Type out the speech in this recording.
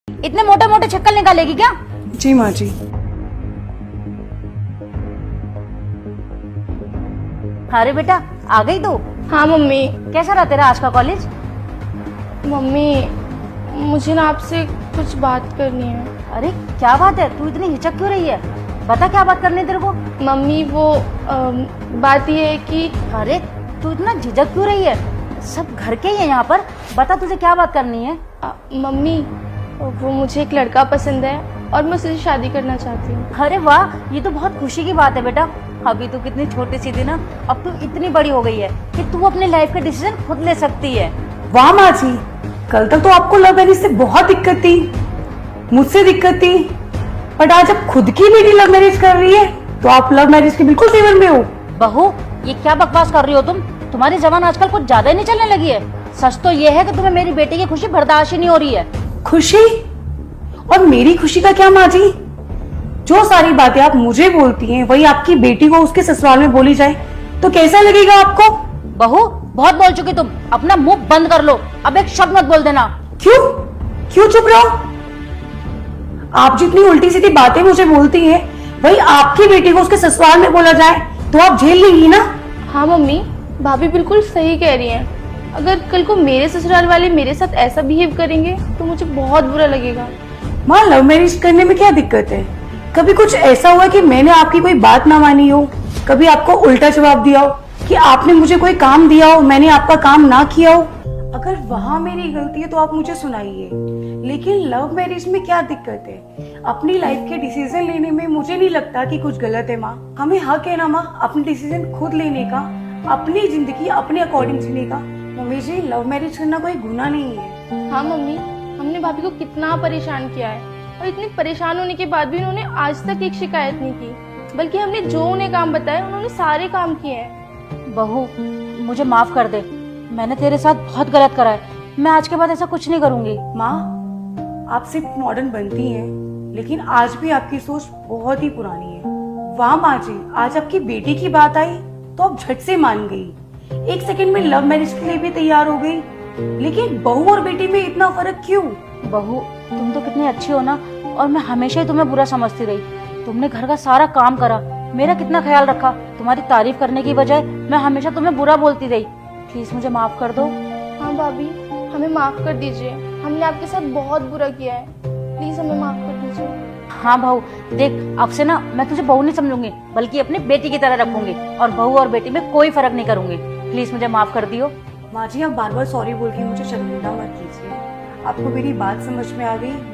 इतने मोटे मोटे छक्कल निकालेगी क्या? जी माँ जी। अरे बेटा, आ गई तू? हाँ मम्मी। कैसा रहा तेरा आज का कॉलेज? मम्मी, मुझे ना आपसे कुछ बात करनी है। अरे क्या बात है, तू इतनी हिचक क्यों रही है? बता क्या बात करनी है तेरे को। मम्मी वो बात ये है कि अरे तू इतना झिझक क्यों रही है? सब घर के ही है यहाँ पर। बता तुझे क्या बात करनी है। मम्मी वो मुझे एक लड़का पसंद है और मैं उससे शादी करना चाहती हूँ। अरे वाह, ये तो बहुत खुशी की बात है बेटा। अभी तू कितनी छोटी सी थी ना, अब तू इतनी बड़ी हो गई है कि तू अपने लाइफ के डिसीजन खुद ले सकती है। वाह माँ जी, कल तक तो आपको लव मैरिज से बहुत दिक्कत थी, मुझसे दिक्कत थी, बट आज अब खुद की बेटी लव मैरिज कर रही है तो आप लव मैरिज के बिल्कुल फेवर में हो। बहू, ये क्या बकवास कर रही हो तुम? तुम्हारी जबान आजकल कुछ ज्यादा ही नहीं चलने लगी है। सच तो ये है कि तुम्हें मेरी बेटी की खुशी बर्दाश्त ही नहीं हो रही है। खुशी? और मेरी खुशी का क्या माँ जी? जो सारी बातें आप मुझे बोलती हैं वही आपकी बेटी को उसके ससुराल में बोली जाए तो कैसा लगेगा आपको? बहू, बहुत बोल चुकी तुम, अपना मुंह बंद कर लो। अब एक शब्द मत बोल देना। क्यों क्यों चुप रहो? आप जितनी उल्टी सीधी बातें मुझे बोलती हैं वही आपकी बेटी को उसके ससुराल में बोला जाए तो आप झेल लेंगी ना? हाँ मम्मी, भाभी बिल्कुल सही कह रही हैं। अगर कल को मेरे ससुराल वाले मेरे साथ ऐसा बिहेव करेंगे तो मुझे बहुत बुरा लगेगा। माँ, लव मैरिज करने में क्या दिक्कत है? कभी कुछ ऐसा हुआ कि मैंने आपकी कोई बात ना मानी हो, कभी आपको उल्टा जवाब दिया हो, कि आपने मुझे कोई काम दिया हो मैंने आपका काम ना किया हो? अगर वहाँ मेरी गलती है तो आप मुझे सुनाइए, लेकिन लव मैरिज में क्या दिक्कत है? अपनी लाइफ के डिसीजन लेने में मुझे नहीं लगता कि कुछ गलत है माँ। हमें हक है ना माँ अपने डिसीजन खुद लेने का, अपनी जिंदगी अपने अकॉर्डिंग जीने का। मम्मी जी, लव मैरिज करना कोई गुनाह नहीं है। हाँ मम्मी, हमने भाभी को कितना परेशान किया है और इतने परेशान होने के बाद भी उन्होंने आज तक एक शिकायत नहीं की, बल्कि हमने जो उन्हें काम बताए उन्होंने सारे काम किए हैं। बहू, मुझे माफ कर दे, मैंने तेरे साथ बहुत गलत करा है। मैं आज के बाद ऐसा कुछ नहीं करूंगी। माँ, आप सिर्फ मॉडर्न बनती हैं, लेकिन आज भी आपकी सोच बहुत ही पुरानी है। वाह माँ जी, आज आपकी बेटी की बात आई तो आप झट से मान गई, एक सेकंड में लव मैरिज के लिए भी तैयार हो गई। लेकिन बहू और बेटी में इतना फर्क क्यों? बहू, तुम तो कितनी अच्छी हो ना, और मैं हमेशा ही तुम्हें बुरा समझती रही। तुमने घर का सारा काम करा, मेरा कितना ख्याल रखा। तुम्हारी तारीफ करने की बजाय मैं हमेशा तुम्हें बुरा बोलती रही। प्लीज मुझे माफ कर दो। हाँ भाभी, हमें माफ कर दीजिए, हमने आपके साथ बहुत बुरा किया है, प्लीज हमें माफ कर दीजिए। हाँ बहू, देख अब से ना मैं तुझे बहू नहीं समझूंगी, बल्कि अपनी बेटी की तरह रखूंगी, और बहू और बेटी में कोई फर्क नहीं करूंगी। प्लीज मुझे माफ कर दियो। माँ जी, आप बार बार सॉरी बोल के मुझे शर्मिंदा मत कीजिए। आपको मेरी बात समझ में आ गई।